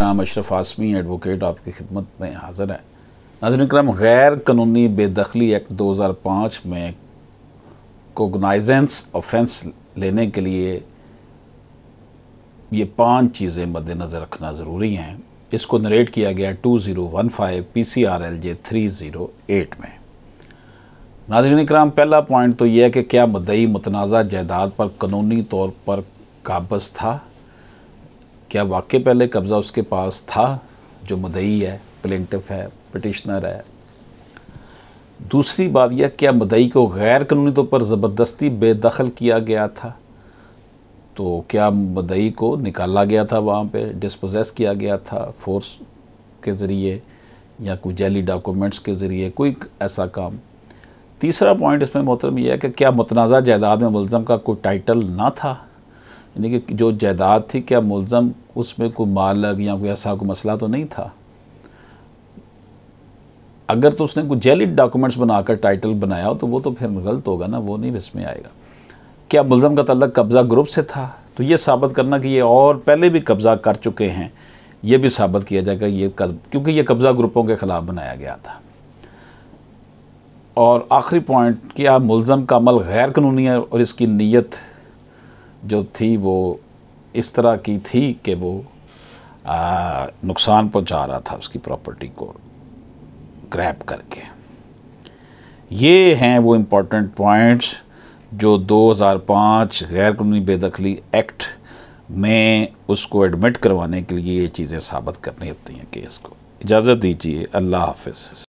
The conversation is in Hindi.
नाम अशरफ आसमी एडवोकेट आपकी खिदमत में हाज़िर है। नाज़रीन करम, गैर कानूनी बेदखली एक्ट 2005 में कोगनाइजेंस ऑफेंस लेने के लिए ये 5 चीज़ें मद्देनज़र रखना ज़रूरी हैं। इसको नरेट किया गया 2015 PCRLJ 308 में। नाज़रीन करम, पहला पॉइंट तो यह है कि क्या मुद्दई मुतनाज़ा जायदाद पर कानूनी तौर पर काबज़ था, क्या वाकई पहले कब्ज़ा उसके पास था जो मुद्दई है, प्लेंटिफ है, पिटिशनर है। दूसरी बात यह, क्या मुद्दई को गैर कानूनी तौर पर ज़बरदस्ती बेदखल किया गया था, तो क्या मुद्दई को निकाला गया था, वहाँ पे डिस्पोजेस किया गया था फोर्स के ज़रिए या कोई जैली डॉक्यूमेंट्स के ज़रिए, कोई ऐसा काम। तीसरा पॉइंट इसमें मोहतरम यह है कि क्या मुतनाज़ा जायदाद में मुल्ज़म का कोई टाइटल ना था, यानी कि जो जायदाद थी क्या मुल्ज़म उसमें कोई मालक या कोई ऐसा कोई मसला तो नहीं था। अगर तो उसने कोई जैली डॉक्यूमेंट्स बनाकर टाइटल बनाया हो तो वो तो फिर गलत होगा ना, वो नहीं इसमें आएगा। क्या मुल्ज़म का तल्लक कब्ज़ा ग्रुप से था, तो ये साबित करना कि ये और पहले भी कब्ज़ा कर चुके हैं, ये भी साबित किया जाएगा क्योंकि ये कब्ज़ा ग्रुपों के ख़िलाफ़ बनाया गया था। और आखिरी पॉइंट, क्या मुल्ज़म का अमल गैर कानूनी है और इसकी नीयत जो थी वो इस तरह की थी कि वो नुकसान पहुंचा रहा था उसकी प्रॉपर्टी को ग्रैब करके। ये हैं वो इम्पोर्टेंट पॉइंट्स जो 2005 गैर कानूनी बेदखली एक्ट में उसको एडमिट करवाने के लिए ये चीज़ें साबित करनी होती हैं केस को। इजाज़त दीजिए, अल्लाह हाफ़िज़।